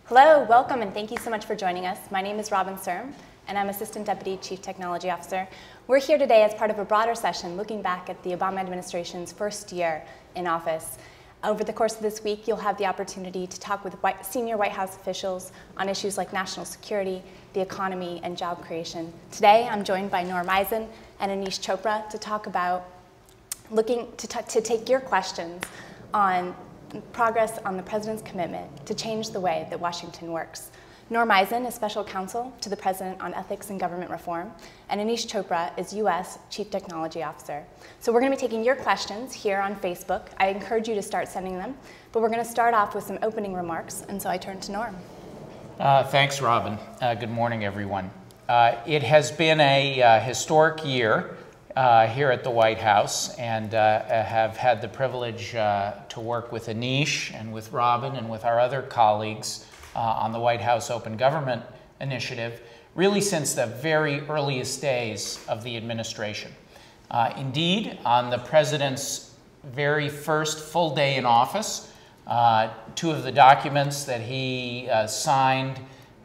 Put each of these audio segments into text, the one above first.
Hello, welcome, and thank you so much for joining us. My name is Robin Serm, and I'm Assistant Deputy Chief Technology Officer. We're here today as part of a broader session looking back at the Obama administration's first year in office. Over the course of this week, you'll have the opportunity to talk with senior White House officials on issues like national security, the economy, and job creation. Today, I'm joined by Norm Eisen and Aneesh Chopra to talk about to take your questions on progress on the President's commitment to change the way that Washington works. Norm Eisen is Special Counsel to the President on Ethics and Government Reform, and Aneesh Chopra is U.S. Chief Technology Officer. So we're going to be taking your questions here on Facebook. I encourage you to start sending them, but we're going to start off with some opening remarks, and so I turn to Norm. Thanks, Robin. Good morning, everyone. It has been a historic year here at the White House, and have had the privilege to work with Aneesh and with Robin and with our other colleagues on the White House Open Government Initiative, really since the very earliest days of the administration. Indeed, on the President's very first full day in office, two of the documents that he signed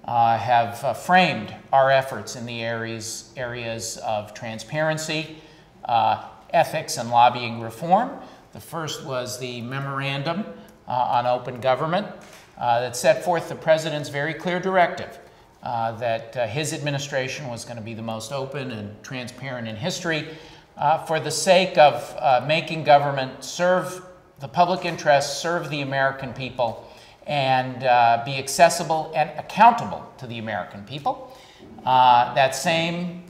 have framed our efforts in the areas of transparency, ethics, and lobbying reform. The first was the memorandum on open government that set forth the President's very clear directive that his administration was going to be the most open and transparent in history for the sake of making government serve the public interest, serve the American people, and be accessible and accountable to the American people. That same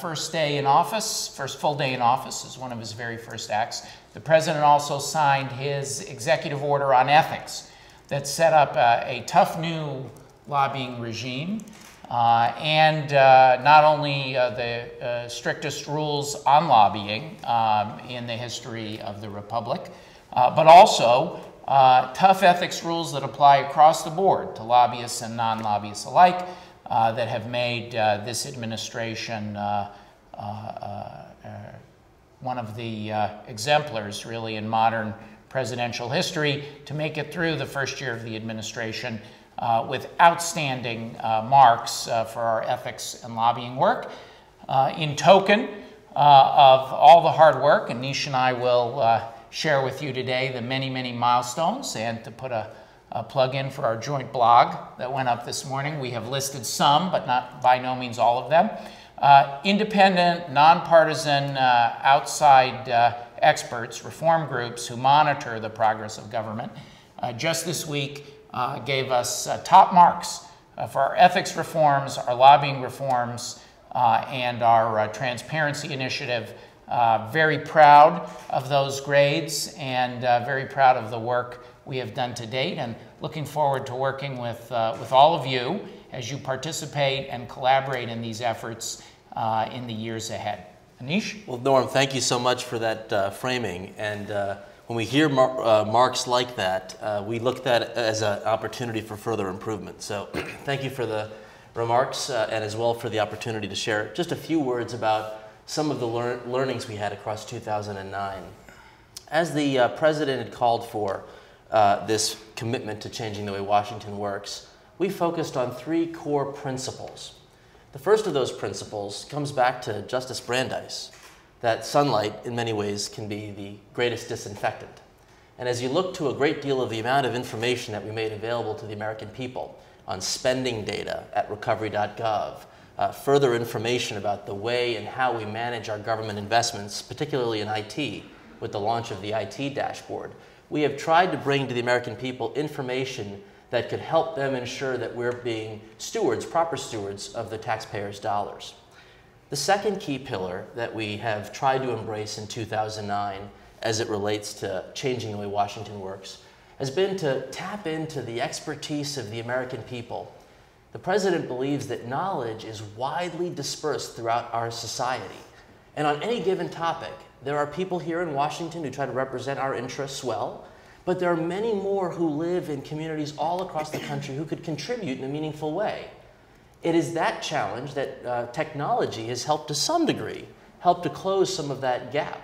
first full day in office is one of his very first acts. The President also signed his executive order on ethics that set up a tough new lobbying regime and not only the strictest rules on lobbying in the history of the Republic, but also tough ethics rules that apply across the board to lobbyists and non-lobbyists alike that have made this administration one of the exemplars, really, in modern presidential history to make it through the first year of the administration with outstanding marks for our ethics and lobbying work. In token of all the hard work, Aneesh and I will share with you today the many, many milestones, and to put a plug in for our joint blog that went up this morning. We have listed some, but by no means all of them. Independent, nonpartisan, outside experts, reform groups who monitor the progress of government, just this week gave us top marks for our ethics reforms, our lobbying reforms, and our transparency initiative. Very proud of those grades and very proud of the work we have done to date, and looking forward to working with all of you as you participate and collaborate in these efforts in the years ahead. Aneesh? Well, Norm, thank you so much for that framing. And when we hear marks like that, we look at it as an opportunity for further improvement. So thank you for the remarks and as well for the opportunity to share just a few words about some of the learnings we had across 2009. As the President had called for this commitment to changing the way Washington works, we focused on three core principles. The first of those principles comes back to Justice Brandeis, that sunlight in many ways can be the greatest disinfectant. And as you look to a great deal of the amount of information that we made available to the American people on spending data at recovery.gov, further information about the way and how we manage our government investments, particularly in IT, with the launch of the IT dashboard, we have tried to bring to the American people information that could help them ensure that we're being stewards, proper stewards of the taxpayers' dollars. The second key pillar that we have tried to embrace in 2009 as it relates to changing the way Washington works has been to tap into the expertise of the American people. The President believes that knowledge is widely dispersed throughout our society. And on any given topic, there are people here in Washington who try to represent our interests well, but there are many more who live in communities all across the country who could contribute in a meaningful way. It is that challenge that technology has helped to some degree, helped to close some of that gap.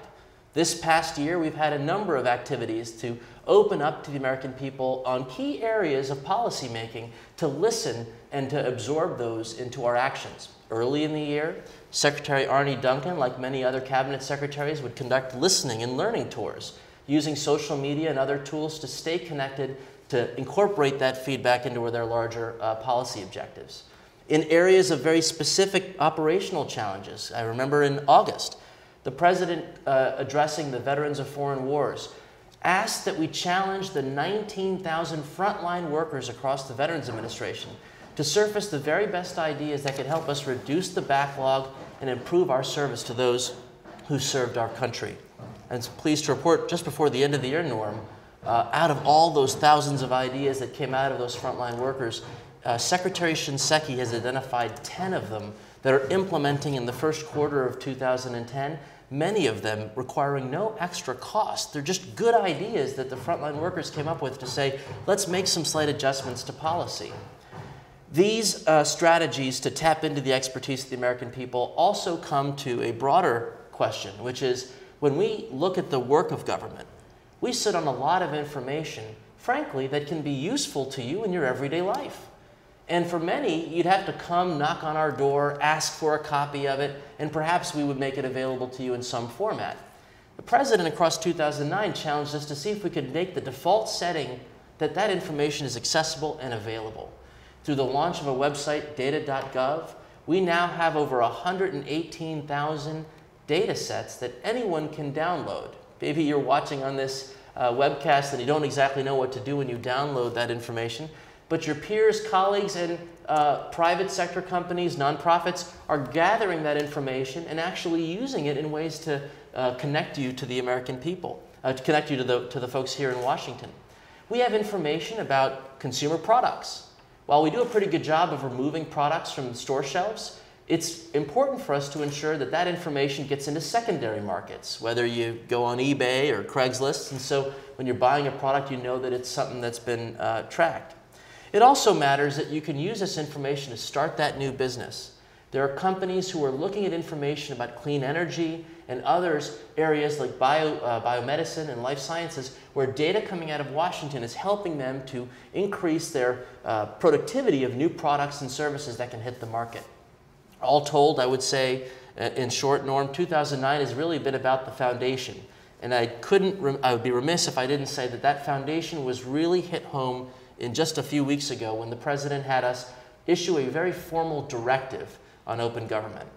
This past year, we've had a number of activities to open up to the American people on key areas of policymaking to listen and to absorb those into our actions. Early in the year, Secretary Arne Duncan, like many other cabinet secretaries, would conduct listening and learning tours using social media and other tools to stay connected, to incorporate that feedback into their larger policy objectives. In areas of very specific operational challenges, I remember in August, the President, addressing the veterans of foreign wars, asked that we challenge the 19,000 frontline workers across the Veterans Administration to surface the very best ideas that could help us reduce the backlog and improve our service to those who served our country. And I'm pleased to report, just before the end of the year, Norm, out of all those thousands of ideas that came out of those frontline workers, Secretary Shinseki has identified 10 of them that are implementing in the first quarter of 2010, many of them requiring no extra cost. They're just good ideas that the frontline workers came up with to say, let's make some slight adjustments to policy. These strategies to tap into the expertise of the American people also come to a broader question, which is when we look at the work of government, we sit on a lot of information, frankly, that can be useful to you in your everyday life. And for many, you'd have to come, knock on our door, ask for a copy of it, and perhaps we would make it available to you in some format. The President, across 2009, challenged us to see if we could make the default setting that that information is accessible and available. Through the launch of a website, data.gov, we now have over 118,000 data sets that anyone can download. Maybe you're watching on this webcast and you don't exactly know what to do when you download that information, but your peers, colleagues, and private sector companies, nonprofits are gathering that information and actually using it in ways to connect you to the American people, to connect you to the folks here in Washington. We have information about consumer products. While we do a pretty good job of removing products from store shelves, it's important for us to ensure that that information gets into secondary markets, whether you go on eBay or Craigslist, and so when you're buying a product, you know that it's something that's been tracked. It also matters that you can use this information to start that new business. There are companies who are looking at information about clean energy and others areas like biomedicine and life sciences where data coming out of Washington is helping them to increase their productivity of new products and services that can hit the market. All told, I would say, in short, Norm, 2009 has really been about the foundation. And I would be remiss if I didn't say that that foundation was really hit home in just a few weeks ago when the President had us issue a very formal directive on open government.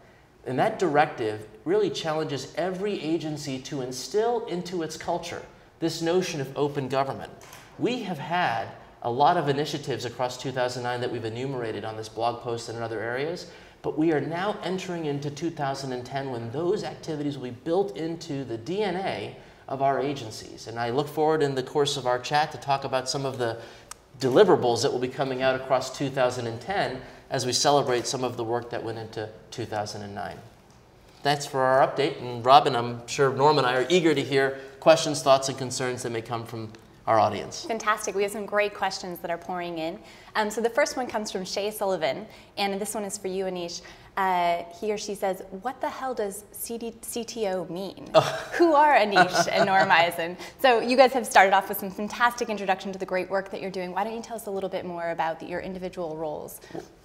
And that directive really challenges every agency to instill into its culture this notion of open government. We have had a lot of initiatives across 2009 that we've enumerated on this blog post and in other areas, but we are now entering into 2010 when those activities will be built into the DNA of our agencies. And I look forward in the course of our chat to talk about some of the deliverables that will be coming out across 2010 as we celebrate some of the work that went into 2009. That's for our update, and Robin, I'm sure Norm and I are eager to hear questions, thoughts, and concerns that may come from our audience. Fantastic. We have some great questions that are pouring in. So the first one comes from Shay Sullivan, and this one is for you, Aneesh. He or she says, what the hell does CTO mean? Who are Aneesh and Norm Eisen? So you guys have started off with some fantastic introduction to the great work that you're doing. Why don't you tell us a little bit more about your individual roles?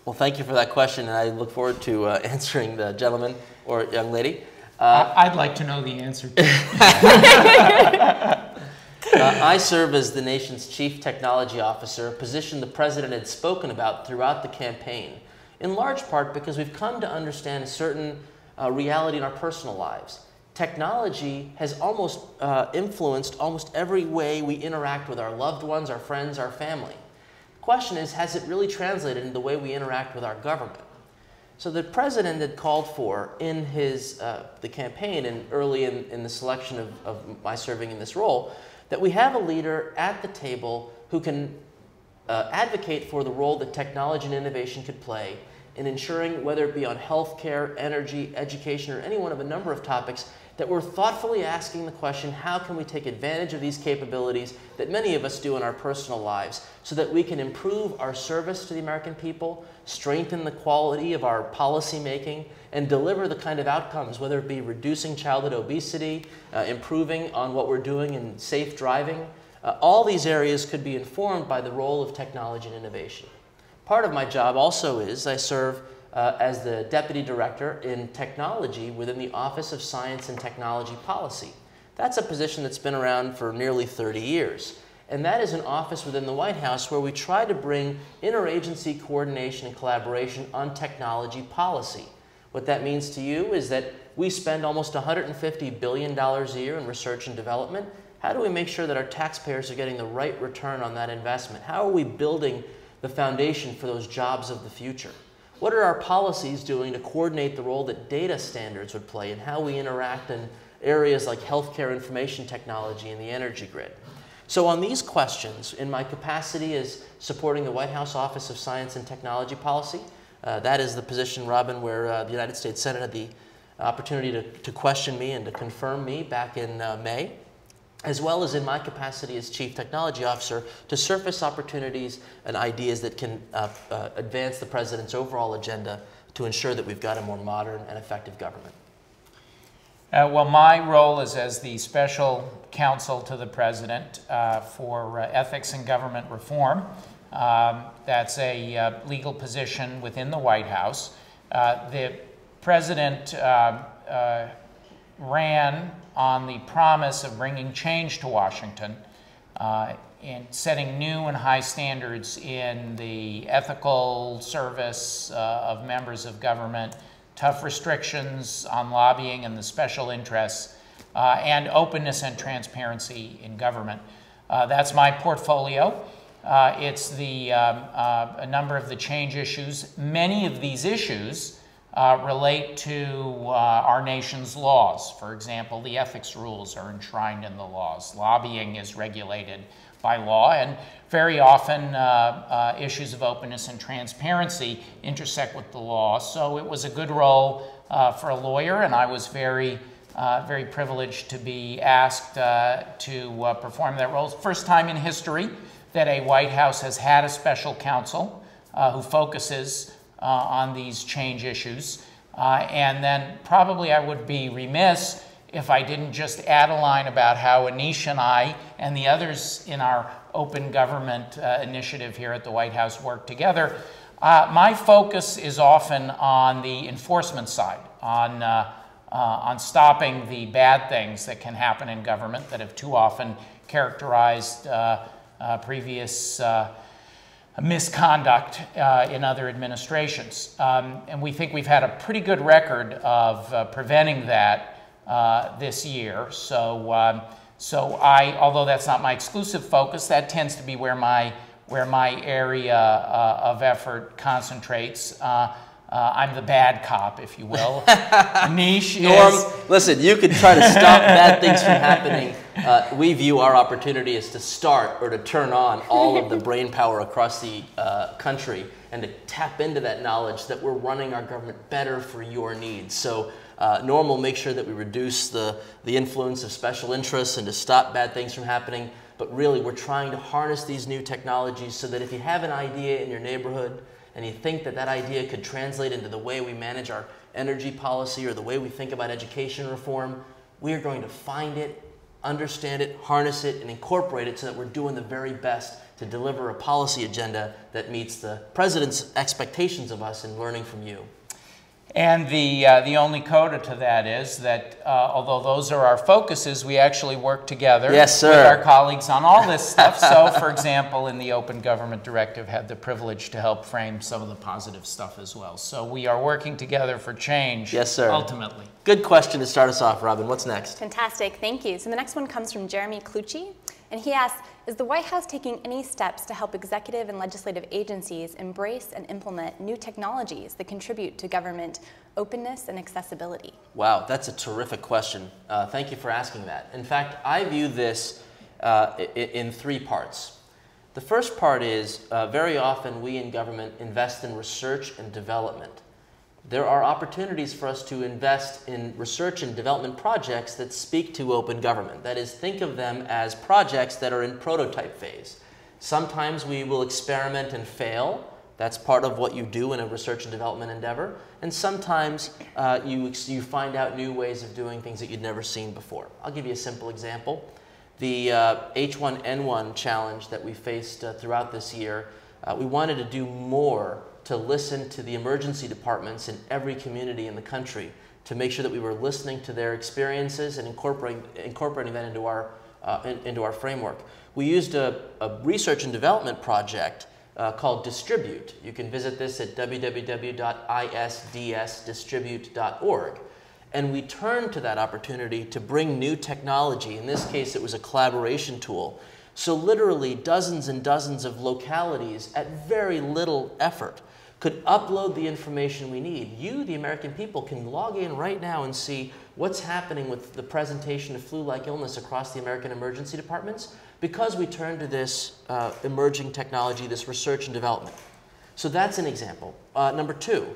Well, thank you for that question, and I look forward to answering the gentleman or young lady. I'd like to know the answer too. I serve as the nation's Chief Technology Officer, a position the President had spoken about throughout the campaign, in large part because we've come to understand a certain reality in our personal lives. Technology has almost influenced almost every way we interact with our loved ones, our friends, our family. The question is, has it really translated into the way we interact with our government? So the President had called for in the campaign and early in the selection of my serving in this role, that we have a leader at the table who can advocate for the role that technology and innovation could play in ensuring, whether it be on healthcare, energy, education, or any one of a number of topics, that we're thoughtfully asking the question, how can we take advantage of these capabilities that many of us do in our personal lives so that we can improve our service to the American people, strengthen the quality of our policy making, and deliver the kind of outcomes, whether it be reducing childhood obesity, improving on what we're doing in safe driving. All these areas could be informed by the role of technology and innovation. Part of my job also is I serve as the Deputy Director in Technology within the Office of Science and Technology Policy. That's a position that's been around for nearly 30 years. And that is an office within the White House where we try to bring interagency coordination and collaboration on technology policy. What that means to you is that we spend almost $150 billion a year in research and development. How do we make sure that our taxpayers are getting the right return on that investment? How are we building the foundation for those jobs of the future? What are our policies doing to coordinate the role that data standards would play and how we interact in areas like healthcare information technology and the energy grid? So on these questions, in my capacity as supporting the White House Office of Science and Technology Policy, that is the position, Robin, where the United States Senate had the opportunity to question me and to confirm me back in May, as well as in my capacity as Chief Technology Officer to surface opportunities and ideas that can advance the President's overall agenda to ensure that we've got a more modern and effective government. Well, my role is as the Special Counsel to the President for Ethics and Government Reform. That's a legal position within the White House. The President ran on the promise of bringing change to Washington in setting new and high standards in the ethical service of members of government, tough restrictions on lobbying and the special interests, and openness and transparency in government. That's my portfolio. It's a number of the change issues. Many of these issues relate to our nation's laws. For example, the ethics rules are enshrined in the laws. Lobbying is regulated by law, and very often issues of openness and transparency intersect with the law. So it was a good role for a lawyer, and I was very privileged to be asked to perform that role. First time in history that a White House has had a special counsel who focuses on these change issues. And then probably I would be remiss if I didn't just add a line about how Aneesh and I and the others in our open government initiative here at the White House work together. My focus is often on the enforcement side, on stopping the bad things that can happen in government that have too often characterized previous misconduct in other administrations. And we think we've had a pretty good record of preventing that this year. So although that's not my exclusive focus, that tends to be where my area of effort concentrates. I'm the bad cop, if you will. Aneesh is... Listen, you can try to stop bad things from happening. We view our opportunity as to start or to turn on all of the brain power across the country and to tap into that knowledge that we're running our government better for your needs. So Norm will make sure that we reduce the influence of special interests and to stop bad things from happening. But really, we're trying to harness these new technologies so that if you have an idea in your neighborhood and you think that that idea could translate into the way we manage our energy policy or the way we think about education reform, we are going to find it, understand it, harness it, and incorporate it so that we're doing the very best to deliver a policy agenda that meets the President's expectations of us in learning from you. And the only coda to that is that although those are our focuses, we actually work together with our colleagues on all this stuff. So, for example, in the Open Government Directive, had the privilege to help frame some of the positive stuff as well. So we are working together for change, ultimately. Good question to start us off, Robin. What's next? Fantastic, thank you. So the next one comes from Jeremy Clucci, and he asks, is the White House taking any steps to help executive and legislative agencies embrace and implement new technologies that contribute to government openness and accessibility? Wow, that's a terrific question. Thank you for asking that. In fact, I view this in three parts. The first part is very often we in government invest in research and development. There are opportunities for us to invest in research and development projects that speak to open government. That is, think of them as projects that are in prototype phase. Sometimes we will experiment and fail. That's part of what you do in a research and development endeavor. And sometimes you find out new ways of doing things that you'd never seen before. I'll give you a simple example. The H1N1 challenge that we faced throughout this year, we wanted to do more to listen to the emergency departments in every community in the country to make sure that we were listening to their experiences and incorporating that into our framework. We used a research and development project called Distribute. You can visit this at www.isdsdistribute.org. And we turned to that opportunity to bring new technology. In this case, it was a collaboration tool. So literally dozens and dozens of localities at very little effort could upload the information we need. You, the American people, can log in right now and see what's happening with the presentation of flu-like illness across the American emergency departments because we turned to this emerging technology, this research and development. So that's an example. Number two,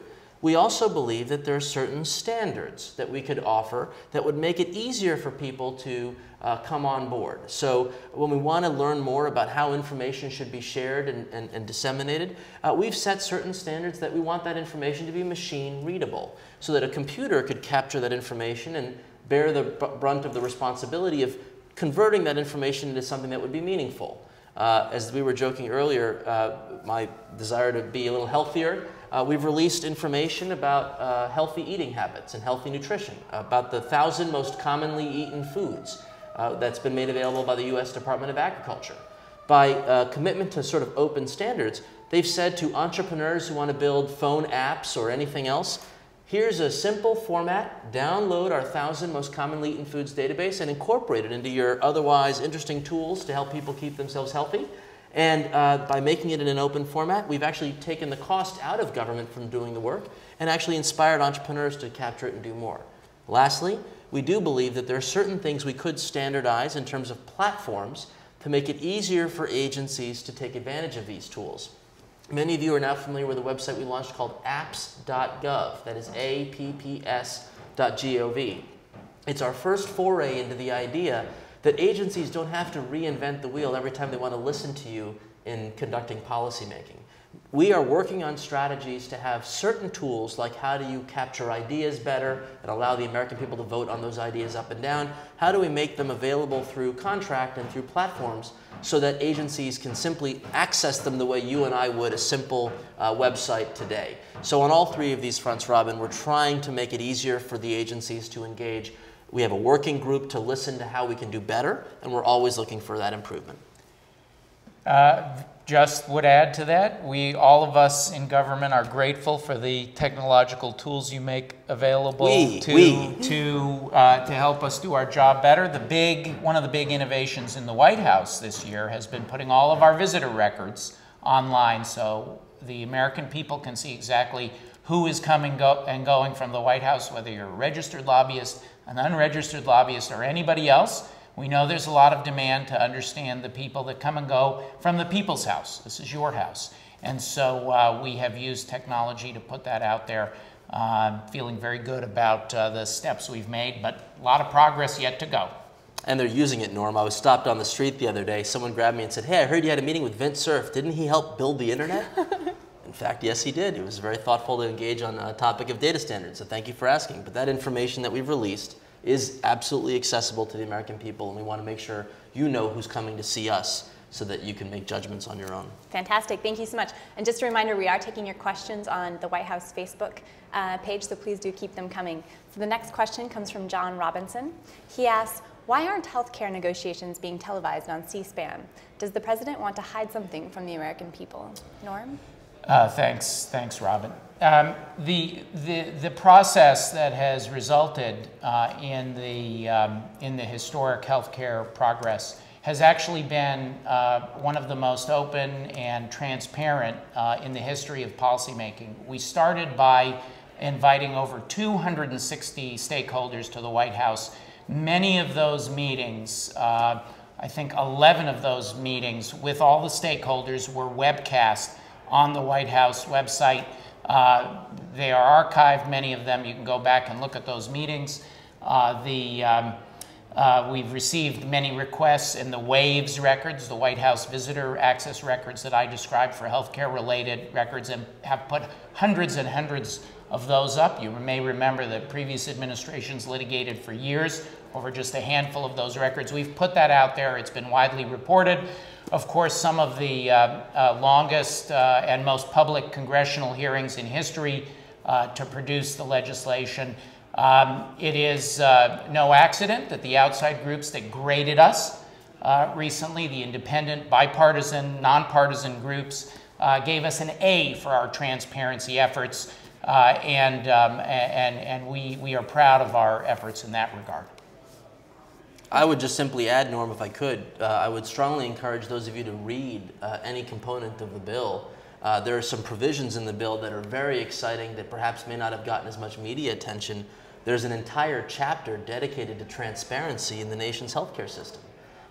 we also believe that there are certain standards that we could offer that would make it easier for people to come on board. So when we want to learn more about how information should be shared and disseminated, we've set certain standards that we want that information to be machine readable so that a computer could capture that information and bear the brunt of the responsibility of converting that information into something that would be meaningful. As we were joking earlier, my desire to be a little healthier, we've released information about healthy eating habits and healthy nutrition, about the 1,000 most commonly eaten foods that's been made available by the U.S. Department of Agriculture. By commitment to sort of open standards, they've said to entrepreneurs who want to build phone apps or anything else, here's a simple format, download our 1,000 most commonly eaten foods database and incorporate it into your otherwise interesting tools to help people keep themselves healthy. And by making it in an open format, we've actually taken the cost out of government from doing the work and actually inspired entrepreneurs to capture it and do more. Lastly, we do believe that there are certain things we could standardize in terms of platforms to make it easier for agencies to take advantage of these tools. Many of you are now familiar with a website we launched called apps.gov. That is apps.gov. It's our first foray into the idea that agencies don't have to reinvent the wheel every time they want to listen to you in conducting policymaking. We are working on strategies to have certain tools like how do you capture ideas better and allow the American people to vote on those ideas up and down? How do we make them available through contract and through platforms so that agencies can simply access them the way you and I would a simple website today? So on all three of these fronts, Robin, we're trying to make it easier for the agencies to engage. We have a working group to listen to how we can do better, and we're always looking for that improvement. Just would add to that, all of us in government are grateful for the technological tools you make available to help us do our job better. One of the big innovations in the White House this year has been putting all of our visitor records online so the American people can see exactly who is coming and going from the White House, whether you're a registered lobbyist, an unregistered lobbyist, or anybody else. We know there's a lot of demand to understand the people that come and go from the people's house. This is your house. And so we have used technology to put that out there. Feeling very good about the steps we've made, but a lot of progress yet to go. And they're using it, Norm. I was stopped on the street the other day. Someone grabbed me and said, "Hey, I heard you had a meeting with Vint Cerf. Didn't he help build the internet?" In fact, yes, he did. He was very thoughtful to engage on a topic of data standards, so thank you for asking. But that information that we've released is absolutely accessible to the American people, and we want to make sure you know who's coming to see us so that you can make judgments on your own. Fantastic. Thank you so much. And just a reminder, we are taking your questions on the White House Facebook page, so please do keep them coming. So the next question comes from John Robinson. He asks, why aren't healthcare negotiations being televised on C-SPAN? Does the president want to hide something from the American people? Norm? Thanks, Robin. The process that has resulted in the historic healthcare progress has actually been one of the most open and transparent in the history of policymaking. We started by inviting over 260 stakeholders to the White House. Many of those meetings I think 11 of those meetings with all the stakeholders were webcast on the White House website. They are archived, many of them. You can go back and look at those meetings. We've received many requests in the WAVES records, the White House Visitor Access records that I described for healthcare-related records, and have put hundreds and hundreds of those up. You may remember that previous administrations litigated for years over just a handful of those records. We've put that out there. It's been widely reported. Of course, some of the longest and most public congressional hearings in history to produce the legislation. It is no accident that the outside groups that graded us recently, the independent, bipartisan, nonpartisan groups, gave us an A for our transparency efforts, and we are proud of our efforts in that regard. I would just simply add, Norm, if I could, I would strongly encourage those of you to read any component of the bill. There are some provisions in the bill that are very exciting that perhaps may not have gotten as much media attention. There's an entire chapter dedicated to transparency in the nation's healthcare system.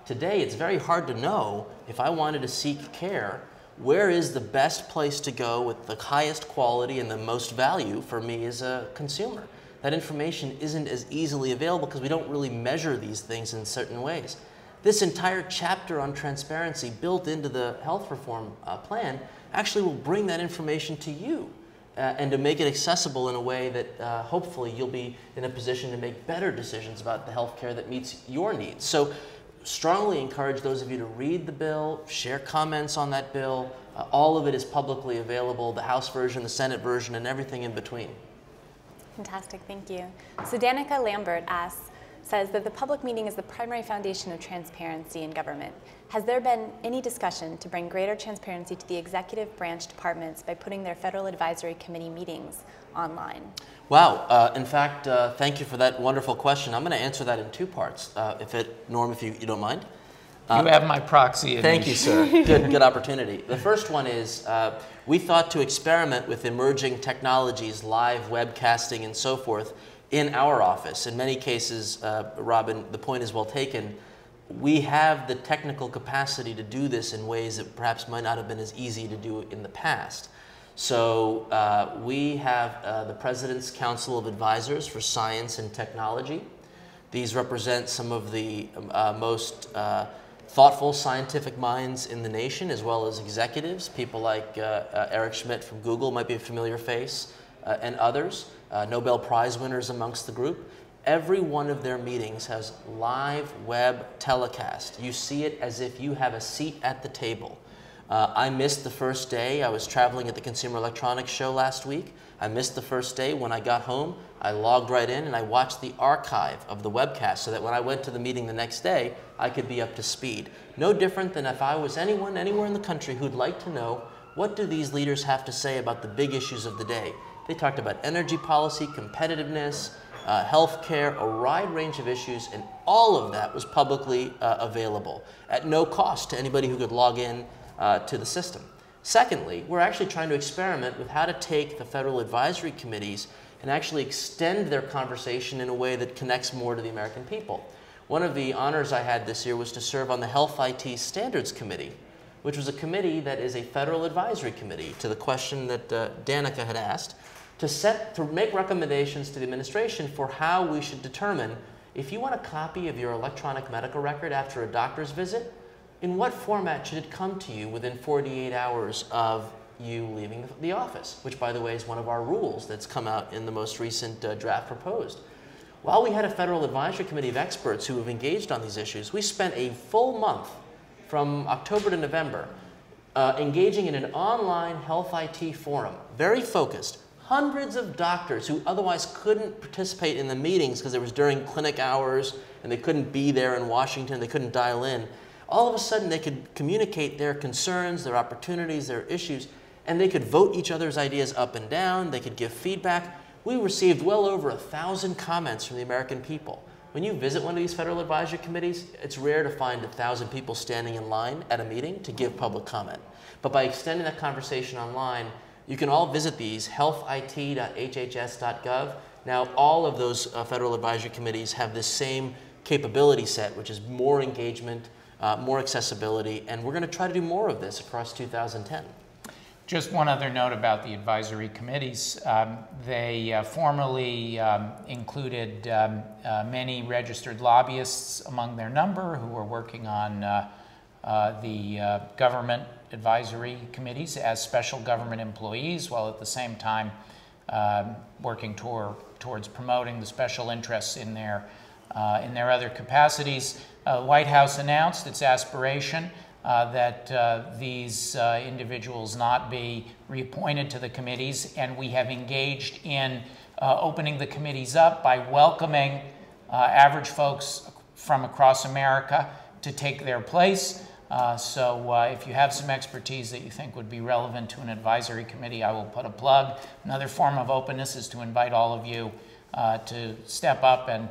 Today, it's very hard to know, if I wanted to seek care, where is the best place to go with the highest quality and the most value for me as a consumer. That information isn't as easily available because we don't really measure these things in certain ways. This entire chapter on transparency built into the health reform plan actually will bring that information to you and to make it accessible in a way that hopefully you'll be in a position to make better decisions about the health care that meets your needs. So strongly encourage those of you to read the bill, share comments on that bill. All of it is publicly available, the House version, the Senate version, and everything in between. Fantastic, thank you. So Danica Lambert says that the public meeting is the primary foundation of transparency in government. Has there been any discussion to bring greater transparency to the executive branch departments by putting their Federal Advisory Committee meetings online? Wow, in fact, thank you for that wonderful question. I'm going to answer that in two parts, Norm, if you don't mind. You have my proxy. Aneesh. Thank you, sir. Good opportunity. The first one is we thought to experiment with emerging technologies, live webcasting and so forth, in our office. In many cases, Robin, the point is well taken. We have the technical capacity to do this in ways that perhaps might not have been as easy to do in the past. So we have the President's Council of Advisors for Science and Technology. These represent some of the most thoughtful scientific minds in the nation, as well as executives. People like Eric Schmidt from Google might be a familiar face, and others. Nobel Prize winners amongst the group. Every one of their meetings has live web telecast. You see it as if you have a seat at the table. I missed the first day. I was traveling at the Consumer Electronics Show last week. I missed the first day. When I got home, I logged right in and I watched the archive of the webcast so that when I went to the meeting the next day, I could be up to speed. No different than if I was anyone anywhere in the country who'd like to know, what do these leaders have to say about the big issues of the day? They talked about energy policy, competitiveness, healthcare, a wide range of issues, and all of that was publicly available at no cost to anybody who could log in to the system. Secondly, we're actually trying to experiment with how to take the federal advisory committees and actually extend their conversation in a way that connects more to the American people. One of the honors I had this year was to serve on the Health IT Standards Committee, which was a committee that is a federal advisory committee to the question that Danica had asked, to make recommendations to the administration for how we should determine if you want a copy of your electronic medical record after a doctor's visit, in what format should it come to you within 48 hours of you leaving the office, which, by the way, is one of our rules that's come out in the most recent draft proposed. While we had a federal advisory committee of experts who have engaged on these issues, we spent a full month from October to November engaging in an online health IT forum, very focused. Hundreds of doctors who otherwise couldn't participate in the meetings because it was during clinic hours and they couldn't be there in Washington, they couldn't dial in. All of a sudden they could communicate their concerns, their opportunities, their issues, and they could vote each other's ideas up and down, they could give feedback. We received well over 1,000 comments from the American people. When you visit one of these federal advisory committees, it's rare to find 1,000 people standing in line at a meeting to give public comment. But by extending that conversation online, you can all visit these, healthit.hhs.gov. Now, all of those federal advisory committees have this same capability set, which is more engagement, more accessibility, and we're going to try to do more of this across 2010. Just one other note about the advisory committees. They formerly included many registered lobbyists among their number who were working on the government advisory committees as special government employees, while at the same time working towards promoting the special interests in their other capacities. The White House announced its aspiration that these individuals not be reappointed to the committees, and we have engaged in opening the committees up by welcoming average folks from across America to take their place. So if you have some expertise that you think would be relevant to an advisory committee, I will put a plug. Another form of openness is to invite all of you to step up and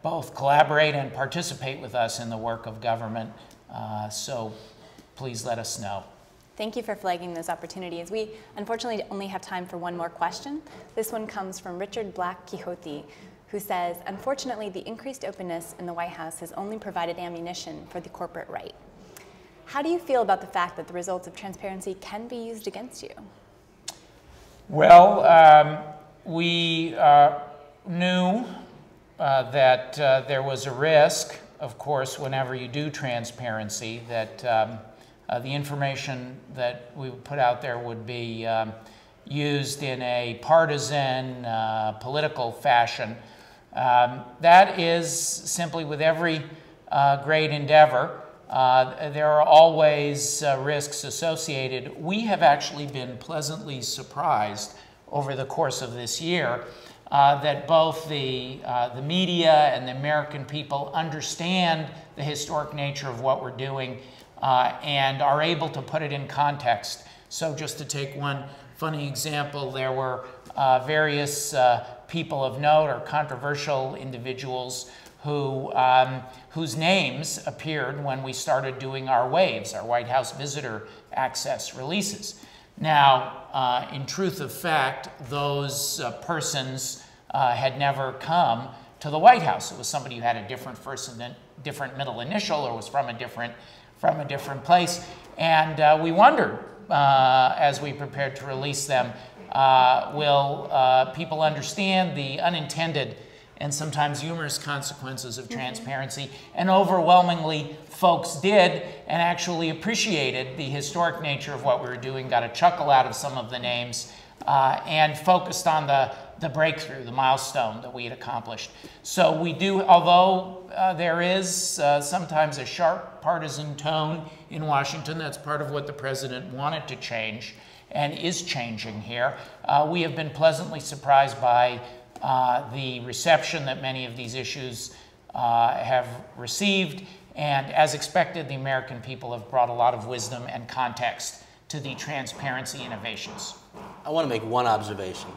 both collaborate and participate with us in the work of government. So please let us know. Thank you for flagging those opportunities. We unfortunately only have time for one more question. This one comes from Richard Black Quixote, who says, unfortunately, the increased openness in the White House has only provided ammunition for the corporate right. How do you feel about the fact that the results of transparency can be used against you? Well, we knew that there was a risk, of course, whenever you do transparency, that the information that we would put out there would be used in a partisan, political fashion. That is simply with every great endeavor. There are always risks associated. We have actually been pleasantly surprised over the course of this year that both the media and the American people understand the historic nature of what we're doing and are able to put it in context. So just to take one funny example, there were various people of note or controversial individuals who, whose names appeared when we started doing our waves, our White House visitor access releases. Now, in truth of fact, those persons had never come to the White House. It was somebody who had a different first and different middle initial, or was from a different place. And we wondered, as we prepared to release them, will people understand the unintended and sometimes humorous consequences of transparency? And overwhelmingly, folks did, and actually appreciated the historic nature of what we were doing, got a chuckle out of some of the names, and focused on the breakthrough, the milestone that we had accomplished. So we do, although there is sometimes a sharp partisan tone in Washington, that's part of what the president wanted to change and is changing here, we have been pleasantly surprised by the reception that many of these issues have received, and as expected, the American people have brought a lot of wisdom and context to the transparency innovations. I want to make one observation.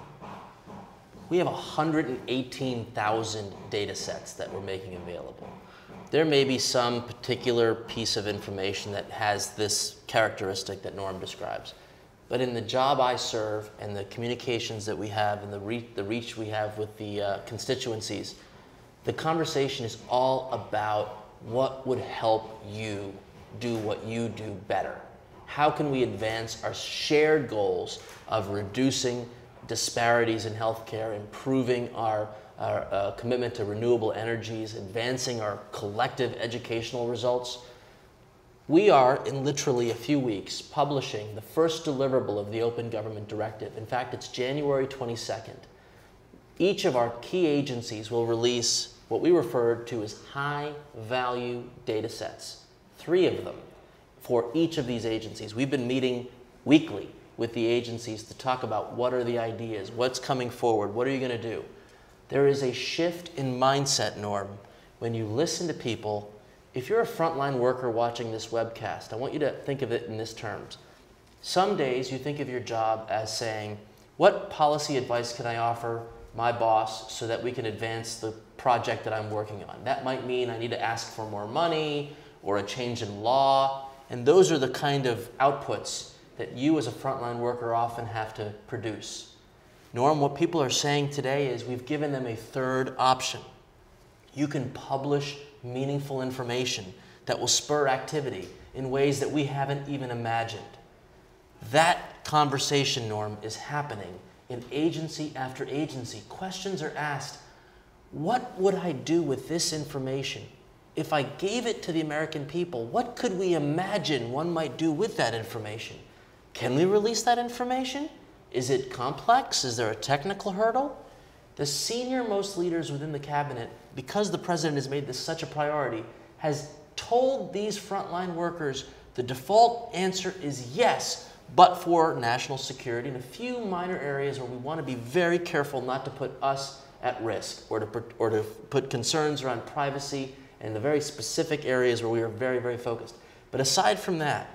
We have 118,000 data sets that we're making available. There may be some particular piece of information that has this characteristic that Norm describes. But in the job I serve and the communications that we have and the reach we have with the constituencies, the conversation is all about what would help you do what you do better. How can we advance our shared goals of reducing disparities in healthcare, improving our commitment to renewable energies, advancing our collective educational results? We are, in literally a few weeks, publishing the first deliverable of the Open Government Directive. In fact, it's January 22nd. Each of our key agencies will release what we refer to as high-value data sets, 3 of them for each of these agencies. We've been meeting weekly with the agencies to talk about what are the ideas, what's coming forward, what are you going to do. There is a shift in mindset, Norm, when you listen to people. If you're a frontline worker watching this webcast, I want you to think of it in this terms. Some days you think of your job as saying, what policy advice can I offer my boss so that we can advance the project that I'm working on? That might mean I need to ask for more money or a change in law. And those are the kind of outputs that you as a frontline worker often have to produce. Norm, what people are saying today is we've given them a third option. You can publish meaningful information that will spur activity in ways that we haven't even imagined. That conversation, Norm, is happening in agency after agency. Questions are asked, what would I do with this information? If I gave it to the American people, what could we imagine one might do with that information? Can we release that information? Is it complex? Is there a technical hurdle? The senior-most leaders within the cabinet, because the president has made this such a priority, has told these frontline workers the default answer is yes, but for national security and a few minor areas where we want to be very careful not to put us at risk or to put concerns around privacy and the very specific areas where we are very, very focused. But aside from that,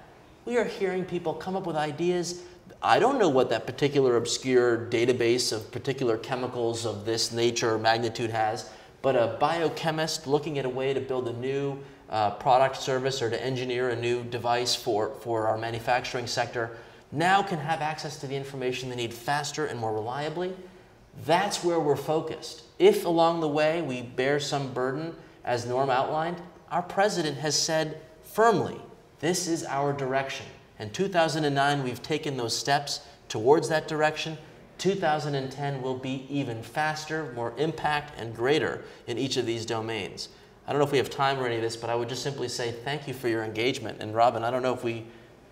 we are hearing people come up with ideas. I don't know what that particular obscure database of particular chemicals of this nature or magnitude has, but a biochemist looking at a way to build a new product, service, or to engineer a new device for our manufacturing sector now can have access to the information they need faster and more reliably. That's where we're focused. If along the way we bear some burden, as Norm outlined, our president has said firmly, this is our direction. In 2009, we've taken those steps towards that direction. 2010 will be even faster, more impact, and greater in each of these domains. I don't know if we have time for any of this, but I would just simply say thank you for your engagement. And Robin, I don't know if we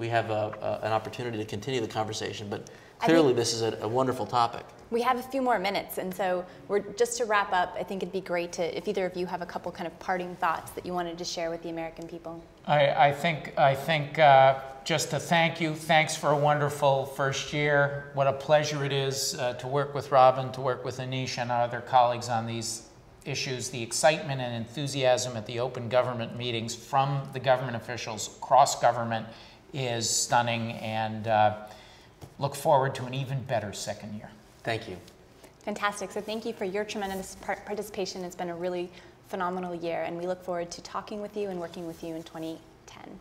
have an opportunity to continue the conversation, but clearly this is a wonderful topic. We have a few more minutes, and so just to wrap up, I think it'd be great to, if either of you have a couple kind of parting thoughts that you wanted to share with the American people. I think just to thank you. Thanks for a wonderful first year. What a pleasure it is to work with Robin, to work with Aneesh and our other colleagues on these issues. The excitement and enthusiasm at the open government meetings from the government officials across government is stunning, and look forward to an even better second year. Thank you. Fantastic. So thank you for your tremendous participation. It's been a really phenomenal year, and we look forward to talking with you and working with you in 2010.